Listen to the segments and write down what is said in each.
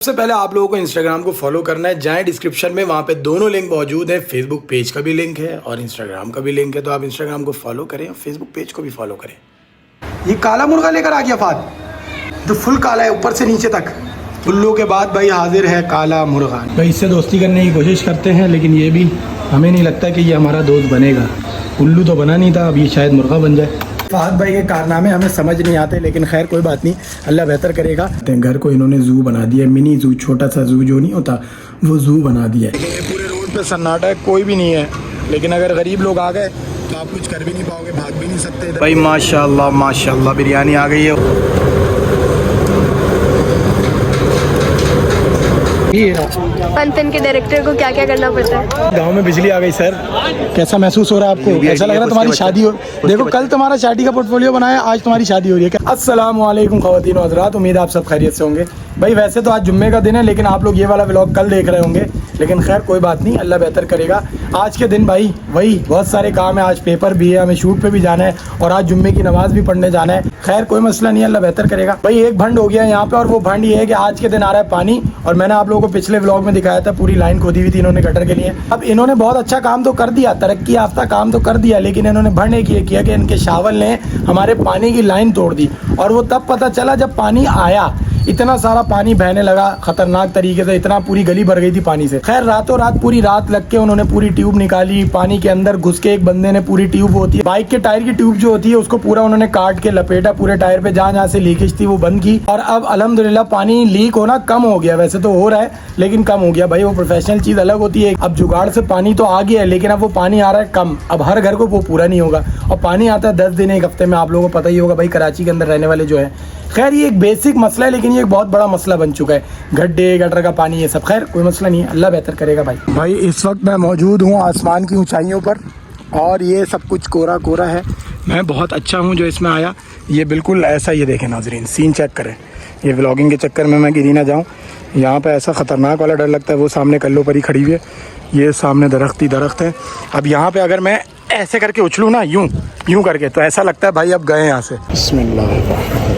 सबसे पहले आप लोगों को इंस्टाग्राम को फॉलो करना है। जाएं डिस्क्रिप्शन में, वहाँ पे दोनों लिंक मौजूद है। फेसबुक पेज का भी लिंक है और इंस्टाग्राम का भी लिंक है, तो आप इंस्टाग्राम को फॉलो करें और फेसबुक पेज को भी फॉलो करें। ये काला मुर्गा लेकर आ गया फाद, तो फुल काला है ऊपर से नीचे तक। उल्लू के बाद भाई हाजिर है काला मुर्गा। भाई इससे दोस्ती करने की कोशिश करते हैं, लेकिन ये भी हमें नहीं लगता कि ये हमारा दोस्त बनेगा। उल्लू तो बना नहीं था, अब ये शायद मुर्गा बन जाए। फहद भाई के कारनामे हमें समझ नहीं आते, लेकिन खैर कोई बात नहीं, अल्लाह बेहतर करेगा। घर को इन्होंने जू बना दिया, मिनी जू, छोटा सा जू जो नहीं होता वो जू बना दिया है। पूरे रोड पे सन्नाटा है, कोई भी नहीं है, लेकिन अगर गरीब लोग आ गए तो आप कुछ कर भी नहीं पाओगे, भाग भी नहीं सकते। भाई माशाल्लाह माशाल्लाह बिरयानी आ गई है। फन के डायरेक्टर को क्या क्या करना पड़ता है? गांव में बिजली आ गई सर, कैसा महसूस हो रहा है आपको? ऐसा लग रहा है तुम्हारी शादी हो। देखो कल तुम्हारा शादी का पोर्टफोलियो बनाया, आज तुम्हारी शादी हो रही है। अस्सलाम वालेकुम ख़वातीन व हज़रात, उम्मीद है आप सब खैरियत से होंगे। भाई वैसे तो आज जुम्मे का दिन है, लेकिन आप लोग ये वाला व्लॉग कल देख रहे होंगे, लेकिन खैर कोई बात नहीं, अल्लाह बेहतर करेगा। आज के दिन भाई वही बहुत सारे काम है, आज पेपर भी है, हमें शूट पे भी जाना है और आज जुम्मे की नमाज भी पढ़ने जाना है। खैर कोई मसला नहीं है, अल्लाह बेहतर करेगा। भाई एक भंड हो गया यहाँ पे, और वो भंड ये है कि आज के दिन आ रहा है पानी, और मैंने आप लोगों को पिछले व्लॉग में दिखाया था, पूरी लाइन खोदी हुई थी इन्होंने गटर के लिए। अब इन्होंने बहुत अच्छा काम तो कर दिया, तरक्की याफ्ता काम तो कर दिया, लेकिन इन्होंने भंड एक ये किया कि इनके शावल ने हमारे पानी की लाइन तोड़ दी। और वो तब पता चला जब पानी आया, इतना सारा पानी बहने लगा खतरनाक तरीके से, इतना पूरी गली भर गई थी पानी से। खैर रातों रात पूरी रात लग के उन्होंने पूरी ट्यूब निकाली, पानी के अंदर घुस के एक बंदे ने पूरी ट्यूब होती है बाइक के टायर की ट्यूब जो होती है उसको पूरा उन्होंने काट के लपेटा पूरे टायर पे, जहाँ जहाँ से लीकेज थी वो बंद की। और अब अल्हम्दुलिल्लाह पानी लीक होना कम हो गया, वैसे तो हो रहा है लेकिन कम हो गया। भाई वो प्रोफेशनल चीज़ अलग होती है। अब जुगाड़ से पानी तो आ गया है, लेकिन अब वो पानी आ रहा है कम, अब हर घर को वो पूरा नहीं होगा। और पानी आता है 10 दिन एक हफ्ते में, आप लोगों को पता ही होगा भाई कराची के अंदर रहने वाले जो है। खैर ये एक बेसिक मसला है, लेकिन ये एक बहुत बड़ा मसला बन चुका है, गड्ढे गटर का पानी ये सब। खैर कोई मसला नहीं है, अल्लाह बेहतर करेगा। भाई इस वक्त मैं मौजूद हूँ आसमान की ऊंचाइयों पर, और ये सब कुछ कोरा कोरा है। मैं बहुत अच्छा हूँ जो इसमें आया, ये बिल्कुल ऐसा, ये देखें नाजरीन, सीन चेक करें। ये व्लॉगिंग के चक्कर में मैं गिरी ना जाऊँ, यहाँ पर ऐसा ख़तरनाक वाला डर लगता है। वो सामने कल्लो परी खड़ी हुई है, ये सामने दरख्त ही दरख्त है। अब यहाँ पर अगर मैं ऐसे करके उछलूँ ना, यूँ यूँ करके, तो ऐसा लगता है भाई अब गए यहाँ से। बिस्मिल्लाह।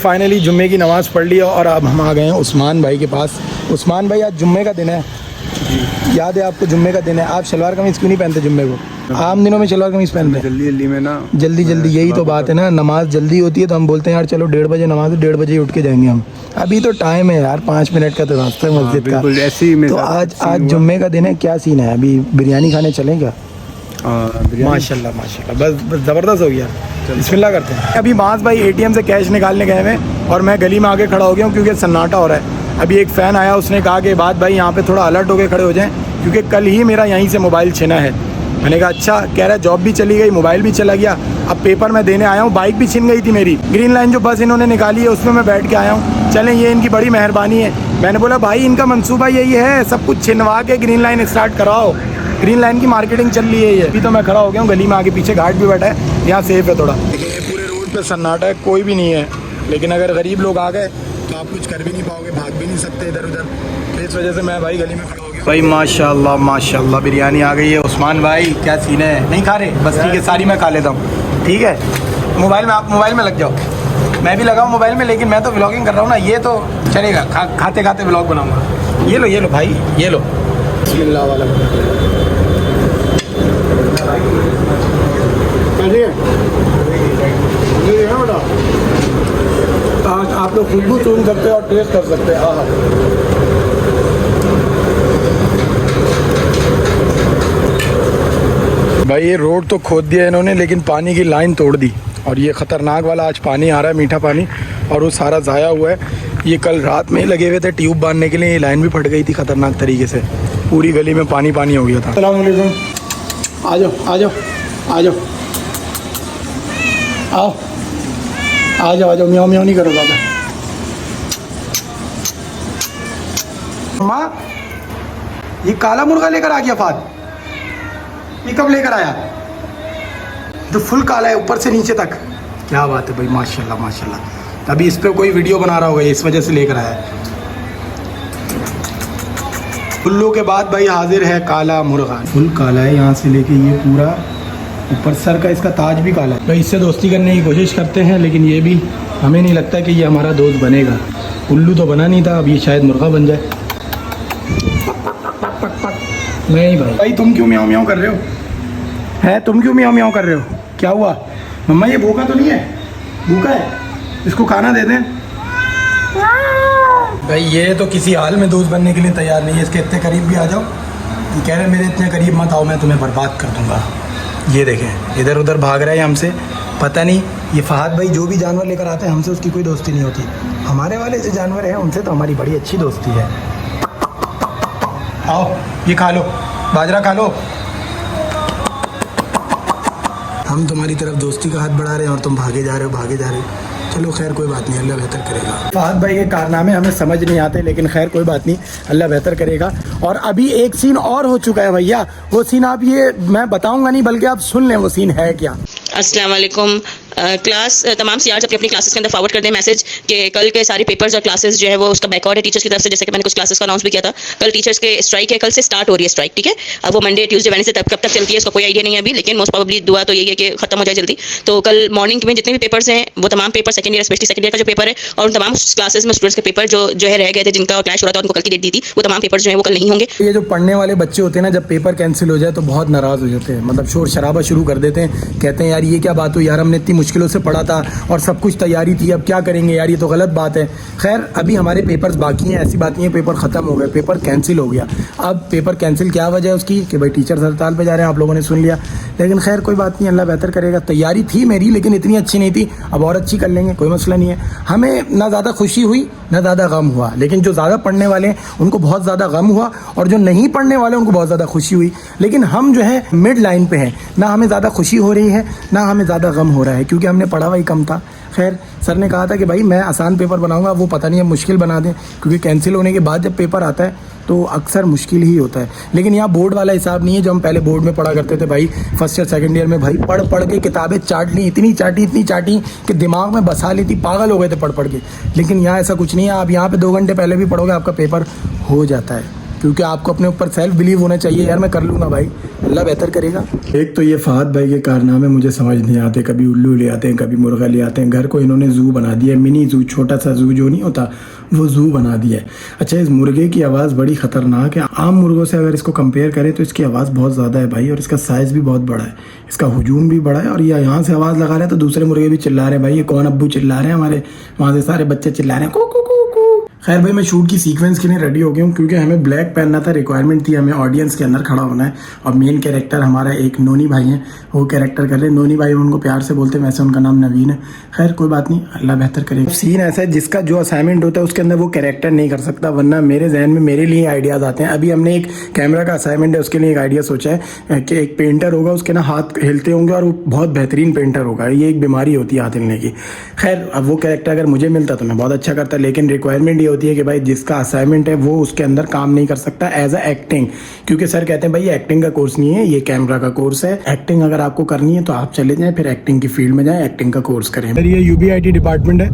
फाइनली जुम्मे की नमाज़ पढ़ ली और अब हम आ गए हैं उस्मान भाई के पास। उस्मान भाई आज जुम्मे का दिन है, याद है आपको? जुम्मे का दिन है, आप शलवार कमीज़ क्यों नहीं पहनते जुम्मे को? आम दिनों में शलवार कमीज़ पहनते हैं, जल्दी में ना, जल्दी यही तो बात है ना, नमाज जल्दी होती है तो हम बोलते हैं यार चलो 1:30 बजे नमाज है, 1:30 बजे उठ के जाएंगे हम। अभी तो टाइम है यार, 5 मिनट का तो रास्ता है मस्जिद का। तो आज जुम्मे का दिन है, क्या सीन है? अभी बिरयानी खाने चलें क्या? माशाल्लाह माशाल्लाह, बस ज़बरदस्त हो गया। बिस्मिल्लाह करते हैं। अभी माज भाई ATM से कैश निकालने गए हैं और मैं गली में आके खड़ा हो गया हूँ क्योंकि सन्नाटा हो रहा है। अभी एक फ़ैन आया, उसने कहा कि बात भाई यहाँ पे थोड़ा अलर्ट होके खड़े हो जाएं, क्योंकि कल ही मेरा यहीं से मोबाइल छिना है। मैंने कहा अच्छा, कह रहा है जॉब भी चली गई, मोबाइल भी चला गया, अब पेपर मैं देने आया हूँ, बाइक भी छिन गई थी मेरी। ग्रीन लाइन जो बस इन्होंने निकाली है उसमें मैं बैठ के आया हूँ, चलें ये इनकी बड़ी मेहरबानी है। मैंने बोला भाई इनका मंसूबा यही है, सब कुछ छिनवा के ग्रीन लाइन स्टार्ट कराओ, ग्रीन लाइन की मार्केटिंग चल रही है ये। अभी तो मैं खड़ा हो गया हूँ गली में, आगे पीछे गार्ड भी बैठा है, यहाँ सेफ है थोड़ा। पूरे रोड पे सन्नाटा है, कोई भी नहीं है, लेकिन अगर गरीब लोग आ गए तो आप कुछ कर भी नहीं पाओगे, भाग भी नहीं सकते इधर उधर, तो इस वजह से मैं भाई गली में खड़ा हो गया। भाई माशाल्लाह माशाल्लाह बिरयानी आ गई है। उस्मान भाई क्या सीन है? नहीं खा रहे? बस ठीक है, सारी मैं खा लेता हूँ, ठीक है। मोबाइल में, आप मोबाइल में लग जाओ, मैं भी लगाऊँ मोबाइल में, लेकिन मैं तो व्लॉगिंग कर रहा हूँ ना, ये तो चलेगा, खाते खाते व्लॉग बनाऊँगा। ये लो भाई, ये लो, बिस्मिल्लाह वाला। तो खुशबू सूंघ सकते हैं और टेस्ट कर सकते हैं। हाँ भाई ये रोड तो खोद दिया इन्होंने, लेकिन पानी की लाइन तोड़ दी। और ये ख़तरनाक वाला आज पानी आ रहा है, मीठा पानी, और वो सारा ज़ाया हुआ है। ये कल रात में ही लगे हुए थे ट्यूब बांधने के लिए, ये लाइन भी फट गई थी ख़तरनाक तरीके से, पूरी गली में पानी पानी हो गया था। अस्सलाम वालेकुम, आ जाओ आ जाओ आ जाओ आओ आ जाओ आ जाओ, म्याऊं म्याऊं नहीं करो ज़्यादा। माँ ये काला मुर्गा लेकर आ गया फाद, ये कब लेकर आया? तो फुल काला है ऊपर से नीचे तक। क्या बात है भाई, माशाल्लाह माशाल्लाह। अभी इस पे कोई वीडियो बना रहा होगा, इस वजह से लेकर आया है। उल्लू के बाद भाई हाजिर है काला मुर्गा, फुल काला है यहाँ से लेके ये पूरा ऊपर, सर का इसका ताज भी काला है। भाई इससे दोस्ती करने की कोशिश करते हैं, लेकिन ये भी हमें नहीं लगता कि ये हमारा दोस्त बनेगा। उल्लू तो बना नहीं था, अब ये शायद मुर्गा बन जाए। नहीं भाई तुम क्यों म्याऊं म्याऊं कर रहे हो? है तुम क्यों म्याऊं म्याऊं कर रहे हो? क्या हुआ मम्मा? ये भूखा तो नहीं है? भूखा है, इसको खाना दे दें। भाई ये तो किसी हाल में दोस्त बनने के लिए तैयार नहीं है। इसके इतने करीब भी आ जाओ, ये कह रहे मेरे इतने करीब मत आओ, मैं तुम्हें बर्बाद कर दूंगा। ये देखें इधर उधर भाग रहा है हमसे, पता नहीं ये फहद भाई जो भी जानवर लेकर आते हैं हमसे उसकी कोई दोस्ती नहीं होती। हमारे वाले जो जानवर हैं उनसे तो हमारी बड़ी अच्छी दोस्ती है। आओ ये खा लो, बाजरा खा लो। हम तुम्हारी तरफ दोस्ती का हाथ बढ़ा रहे हैं और तुम भागे जा रहे हो। चलो खैर कोई बात नहीं, अल्लाह बेहतर करेगा। फहद भाई के कारनामे हमें समझ नहीं आते, लेकिन खैर कोई बात नहीं, अल्लाह बेहतर करेगा। और अभी एक सीन और हो चुका है भैया, वो सीन आप ये मैं बताऊंगा नहीं, बल्कि आप सुन लें वो सीन है क्या। अस्सलाम वालेकुम। क्लास तमाम सीआर्स अपनी क्लासेस के अंदर फॉरवर्ड कर दें मैसेज कि कल के सारे पेपर्स और क्लासेस जो है वो उसका बैकआउट है टीचर्स की तरफ से, जैसे कि मैंने कुछ क्लासेस का अनाउंस भी किया था। कल टीचर्स के स्ट्राइक है, कल से स्टार्ट हो रही है स्ट्राइक, ठीक है। अब वो मंडे ट्यूसडे वेडनेसडे तक कब तक चलती है इसका कोई आइडिया नहीं है अभी, लेकिन मोस्ट प्रोबेबली दुआ तो यही है कि खत्म हो जाए जल्दी। तो कल मॉर्निंग में जितने भी पेपर्स हैं वो तमाम paper second year specially second year का जो पेपर है और उन तमाम क्लासेस में स्टूडेंट्स के पेपर जो है रह गए थे, जिनका क्लैश हो रहा था, उनको कल की डेट दी थी, वो तमाम पेपर जो है वो कल नहीं होंगे। ये जो पढ़ने वाले बच्चे होते हैं ना, जब पेपर कैंसिल हो जाए तो बहुत नाराज़ हो जाते हैं, मतलब शोर शराबा शुरू कर देते हैं। कहते हैं यार ये क्या बात हुई यार, हमने इतनी मुश्किलों से पढ़ा था और सब कुछ तैयारी थी, अब क्या करेंगे यार, ये तो गलत बात है। खैर अभी हमारे पेपर्स बाकी हैं, ऐसी बात नहीं है पेपर ख़त्म हो गए, पेपर कैंसिल हो गया। अब पेपर कैंसिल क्या वजह है उसकी कि भाई टीचर्स हड़ताल पे जा रहे हैं, आप लोगों ने सुन लिया। लेकिन खैर कोई बात नहीं, अल्लाह बेहतर करेगा। तैयारी थी मेरी, लेकिन इतनी अच्छी नहीं थी, अब और अच्छी कर लेंगे, कोई मसला नहीं है। हमें ना ज़्यादा खुशी हुई ना ज़्यादा गम हुआ, लेकिन जो ज़्यादा पढ़ने वाले हैं उनको बहुत ज़्यादा गम हुआ और जो नहीं पढ़ने वाले उनको बहुत ज़्यादा खुशी हुई। लेकिन हम जो है मिड लाइन पे हैं, ना हमें ज़्यादा खुशी हो रही है ना हमें ज़्यादा गम हो रहा है, क्योंकि हमने पढ़ा हुआ ही कम था। खैर सर ने कहा था कि भाई मैं आसान पेपर बनाऊंगा, वो पता नहीं है मुश्किल बना दें, क्योंकि कैंसिल होने के बाद जब पेपर आता है तो अक्सर मुश्किल ही होता है। लेकिन यहाँ बोर्ड वाला हिसाब नहीं है जो हम पहले बोर्ड में पढ़ा करते थे। भाई फर्स्ट या सेकंड ईयर में भाई पढ़ के किताबें चाट ली, इतनी चाटी कि दिमाग में बसा ली थी, पागल हो गए थे पढ़ के। लेकिन यहाँ ऐसा कुछ नहीं है, आप यहाँ पे 2 घंटे पहले भी पढ़ोगे आपका पेपर हो जाता है, क्योंकि आपको अपने ऊपर सेल्फ बिलीव होना चाहिए, यार मैं कर लूँगा भाई, अल्लाह बेहतर करेगा। एक तो ये फहद भाई के कारनामे मुझे समझ नहीं आते, कभी उल्लू ले आते हैं, कभी मुर्गा ले आते हैं। घर को इन्होंने ज़ू बना दिया, मिनी ज़ू, छोटा सा ज़ू जो नहीं होता वो ज़ू बना दिया है। अच्छा इस मुर्गे की आवाज़ बड़ी ख़तरनाक है, आम मुर्गों से अगर इसको कंपेयर करें तो इसकी आवाज़ बहुत ज़्यादा है भाई, और इसका साइज़ भी बहुत बड़ा है, इसका हुजूम भी बड़ा है। और ये यहाँ से आवाज़ लगा रहे हैं तो दूसरे मुर्गे भी चिल्ला रहे हैं, भाई ये कौन अब्बू चिल्ला रहे हैं, हमारे वहाँ से सारे बच्चे चिल्ला रहे हैं कू कू कू कू। खैर भाई मैं शूट की सीक्वेंस के लिए रेडी हो गया हूँ, क्योंकि हमें ब्लैक पहनना था, रिक्वायरमेंट थी, हमें ऑडियंस के अंदर खड़ा होना है। और मेन कैरेक्टर हमारा एक नोनी भाई हैं, वो कैरेक्टर कर रहे हैं। नोनी भाई उनको प्यार से बोलते हैं, वैसे उनका नाम नवीन है। खैर कोई बात नहीं, अल्लाह बेहतर करेगा। सीन ऐसा है जिसका जो असाइनमेंट होता है उसके अंदर वो कैरेक्टर नहीं कर सकता, वरना मेरे जहन में मेरे लिए आइडियाज़ आते हैं। अभी हमने एक कैमरा का असाइनमेंट है, उसके लिए एक आइडिया सोचा है कि एक पेंटर होगा, उसके ना हाथ हिलते होंगे और वो बहुत बेहतरीन पेंटर होगा। ये एक बीमारी होती है हाथ हिलने की। खैर अब वो कैरेक्टर अगर मुझे मिलता तो मैं बहुत अच्छा करता, लेकिन रिक्वायरमेंट ये होती है कि भाई जिसका असाइनमेंट है वो उसके अंदर काम नहीं कर सकता एज अ एक्टिंग, क्योंकि सर कहते हैं भाई ये एक्टिंग का कोर्स नहीं है, ये कैमरा का कोर्स है। एक्टिंग अगर आपको करनी है तो आप चले जाएं, फिर एक्टिंग की फील्ड में जाएं, एक्टिंग का कोर्स करें। ये UBIT डिपार्टमेंट है,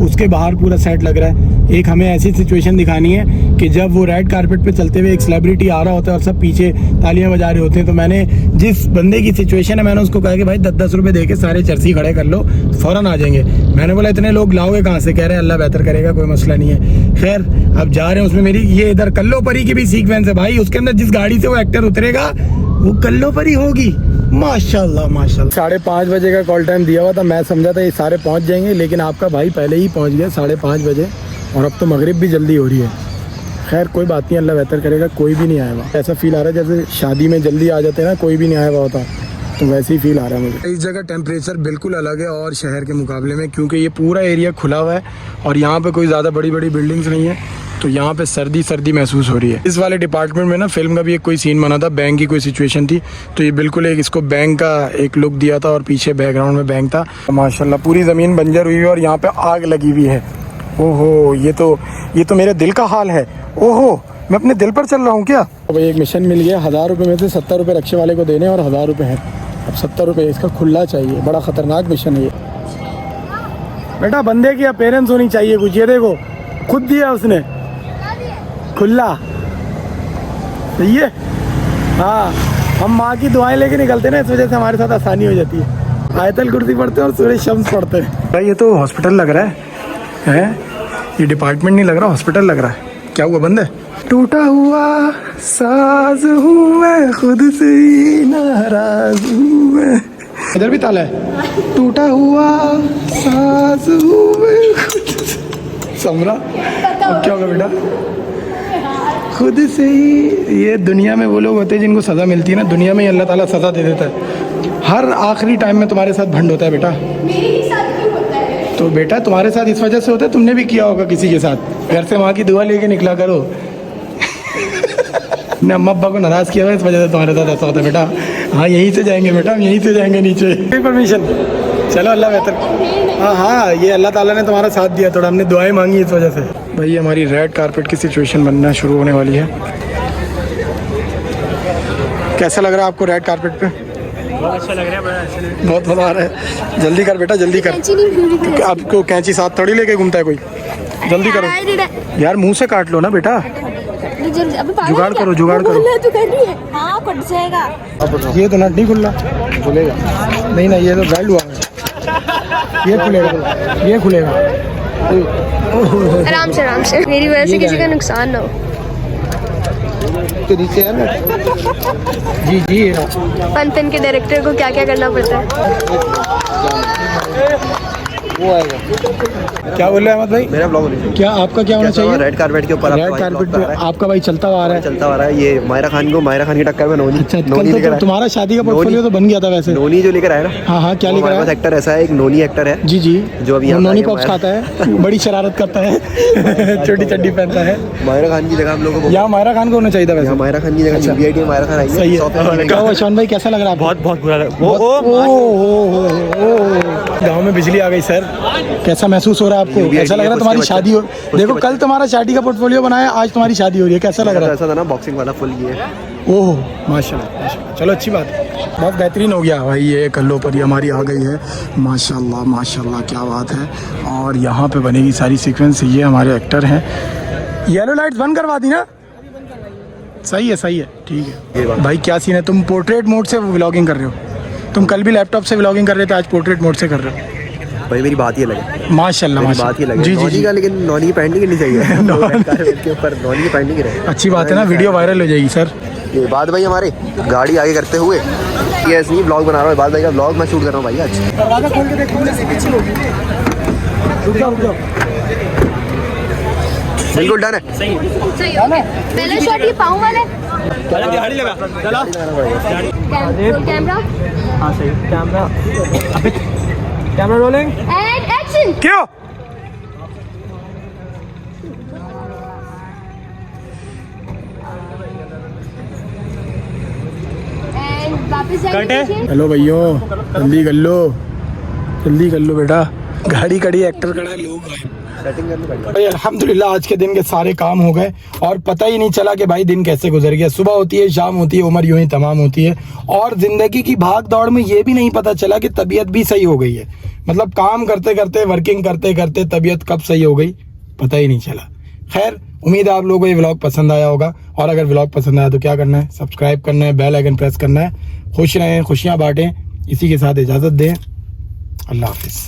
उसके बाहर पूरा सेट लग रहा है। एक हमें ऐसी सिचुएशन दिखानी है कि जब वो रेड कारपेट पे चलते हुए एक सेलिब्रिटी आ रहा होता है और सब पीछे तालियां बजा रहे होते हैं, तो मैंने जिस बंदे की सिचुएशन है मैंने उसको कहा कि भाई 10-10 रुपए दे के सारे चर्सी खड़े कर लो, फौरन आ जाएंगे। मैंने बोला इतने लोग लाओगे कहाँ से? कह रहे हैं अल्लाह बेहतर करेगा, कोई मसला नहीं है। खैर अब जा रहे हैं, उसमें मेरी ये इधर कल्लो परी की भी सीक्वेंस है भाई, उसके अंदर जिस गाड़ी से वो एक्टर उतरेगा वो कल्लो परी होगी। माशाल्लाह माशाल्लाह। 5:30 बजे का कॉल टाइम दिया हुआ था, मैं समझा था ये सारे पहुंच जाएंगे, लेकिन आपका भाई पहले ही पहुंच गया 5:30 बजे, और अब तो मगरिब भी जल्दी हो रही है। खैर कोई बात नहीं, अल्लाह बेहतर करेगा। कोई भी नहीं आया हुआ, ऐसा फील आ रहा है जैसे शादी में जल्दी आ जाते हैं ना, कोई भी नहीं आया हुआ होता, तो वैसे ही फील आ रहा है मुझे। इस जगह टेम्परेचर बिल्कुल अलग है और शहर के मुकाबले में, क्योंकि ये पूरा एरिया खुला हुआ है और यहाँ पे कोई ज़्यादा बड़ी बड़ी बिल्डिंग्स नहीं है, तो यहाँ पे सर्दी सर्दी महसूस हो रही है। इस वाले डिपार्टमेंट में ना फिल्म का भी एक कोई सीन बना था, बैंक की कोई सिचुएशन थी, तो ये बिल्कुल एक इसको बैंक का एक लुक दिया था और पीछे बैकग्राउंड में बैंक था। माशाल्लाह पूरी ज़मीन बंजर हुई है और यहाँ पे आग लगी हुई है। ओहो, ये तो मेरे दिल का हाल है। ओहो, मैं अपने दिल पर चल रहा हूँ क्या? तो भाई एक मिशन मिल गया, 1000 रुपये में से 70 रुपये रक्षे वाले को देने और 1000 रुपये है। अब 70 रुपये इसका खुला चाहिए, बड़ा ख़तरनाक मिशन है ये। बेटा बंदे की अपेयरेंस होनी चाहिए कुछ, ये देखो खुद दिया उसने खुला, सही है। हाँ, हम माँ की दुआएं लेके निकलते ना, इस वजह से हमारे साथ आसानी हो जाती है। आयतल कुर्सी पढ़ते हैं और सूरज शम्स पढ़ते हैं। भाई ये तो हॉस्पिटल लग रहा है? ये डिपार्टमेंट नहीं लग रहा, हॉस्पिटल लग रहा है। क्या हुआ, बंद है? टूटा हुआ साज हूँ मैं, खुद से ही नाराज हूँ मैं। इधर भी ताला है। टूटा हुआ साज हूँ मैं खुद से। समरा, अब क्या होगा बेटा? खुद से ही। ये दुनिया में वो लोग होते हैं जिनको सज़ा मिलती है ना, दुनिया में ही अल्लाह ताला सज़ा दे देता है। हर आखिरी टाइम में तुम्हारे साथ भंड होता है बेटा। तो बेटा तुम्हारे साथ इस वजह से होता है, तुमने भी किया होगा किसी के साथ। घर से माँ की दुआ लेके निकला करो। ने अम्मा अब्बा को नाराज़ किया हुआ, इस वजह से तुम्हारे साथ ऐसा होता है बेटा। हाँ यहीं से जाएंगे बेटा, हम यहीं से जाएंगे नीचे। परमिशन, चलो अल्लाह बेहतर। हाँ, ये अल्लाह ताला ने तुम्हारा साथ दिया, थोड़ा हमने दुआएं मांगी इस वजह से। भाई हमारी रेड कारपेट की सिचुएशन बनना शुरू होने वाली है। कैसा लग रहा है आपको रेड कारपेट पे? बहुत अच्छा लग रहा है, बहुत मज़ा आ रहा है। जल्दी कर बेटा, जल्दी कर। आपको कैंची साथ थोड़ी लेके घूमता है कोई, जल्दी करो यार, मुंह से काट लो ना बेटा। जुगाड़ करो, जुगाड़ करो। हाँ, कट जाएगा। ये तो नट नहीं खुल रहा, खुलेगा नहीं ना, ये तो बेल्ट हुआ है। ये खुलेगा, ये खुलेगा। आराम से आराम से, मेरी वजह से किसी का नुकसान ना हो। तो नीचे है ना। जी जी। पंथन के डायरेक्टर को क्या क्या करना पड़ता है? वो आएगा। क्या बोल रहे हैं अहमद भाई? मेरा ब्लॉग नहीं। क्या आपका क्या होना चाहिए? रेड कारपेट के ऊपर रेड कारपेट पे आपका भाई चलता हुआ आ रहा है। चलता आ रहा है। ये मायरा खान की टक्कर में नोनी। अच्छा, नोनी कल तो तुम्हारा शादी का पोर्टफोलियो तो बन गया था वैसे। नोनी जो लेकर आया ना। हाँ हाँ, क्या लेकर आया? एक्टर ऐसा है, एक नोनी एक्टर है। जी जी, जो अभी नोनी पॉप्स खाता है, बड़ी शरारत करता है, छोटी चड्डी पहनता है। मायरा खान की जगह हम लोगों को, यहाँ मायरा खान को होना चाहिए था वैसे। मायरा खान की जगह वीआईटी मायरा खान आई है। सही है। क्या हुआ शौन भाई, कैसा लग रहा है? बहुत बुरा लगा। गाँव में बिजली आ गई सर, कैसा महसूस हो रहा है आपको? ऐसा लग रहा है तुम्हारी शादी हो, देखो कल तुम्हारा शादी का पोर्टफोलियो बनाया, आज तुम्हारी शादी हो रही है, कैसा लग रहा है? ऐसा था ना, बॉक्सिंग वाला फुल ये। ओह माशाल्लाह माशाल्लाह, चलो अच्छी बात है, बहुत बेहतरीन हो गया भाई। ये कल्लो पर हमारी आ गई है, माशाल्लाह माशाल्लाह, क्या बात है। और यहाँ पे बनेगी सारी सीक्वेंस। ये हमारे एक्टर हैं। येलो लाइट्स बंद करवा दी ना? सही है, ठीक है भाई। क्या सीन है, तुम पोर्ट्रेट मोड से व्लॉगिंग कर रहे हो? तुम कल भी लैपटॉप से व्लॉगिंग कर रहे थे, आज पोर्ट्रेट मोड से कर रहे हो। भाई मेरी बात ये लगे, माशाल्लाह माशाल्लाह, बात ये लगे जी जी जी। लेकिन नॉनी की पैंट नहीं गिरनी चाहिए। के ऊपर नॉनी की पैंट नहीं गिरे। अच्छी बात है ना, वीडियो वायरल हो जाएगी सर। ये बात भाई हमारे गाड़ी आगे करते हुए ये ऐसे नहीं ब्लॉग बना रहा हूँ, बात भाई का ब्लॉग मैं शूट कर रहा हूँ भाई आज। दरवाजा खोल के देखो, पीछे होगी। रुक जाओ। बिल्कुल डन है। सही है। पहला शॉट ये पाँव वाले। गाड़ी लगा, चला। कैमरा हाँ सही, कैमरा रोलिंग एंड एक्शन। क्यों? एंड वापस जाएंगे। हेलो भैया, जल्दी कर लो बेटा, गाड़ी खड़ी है, एक्टर खड़ा है, लोग आए। सेटिंग कर लो गाड़ी। भाई अल्हम्दुलिल्लाह आज के दिन के सारे काम हो गए और पता ही नहीं चला कि भाई दिन कैसे गुजर गया। सुबह होती है, शाम होती है, उम्र यूं ही तमाम होती है और जिंदगी की भाग दौड़ में ये भी नहीं पता चला कि तबीयत भी सही हो गई है। मतलब काम करते करते, वर्किंग करते करते तबीयत कब सही हो गई पता ही नहीं चला। खैर, उम्मीद है आप लोगों को ये व्लॉग पसंद आया होगा और अगर व्लॉग पसंद आया तो क्या करना है, सब्सक्राइब करना है, बेल आइकन प्रेस करना है। खुश रहें, खुशियाँ बांटें, इसी के साथ इजाज़त दें। अल्लाह हाफिज़।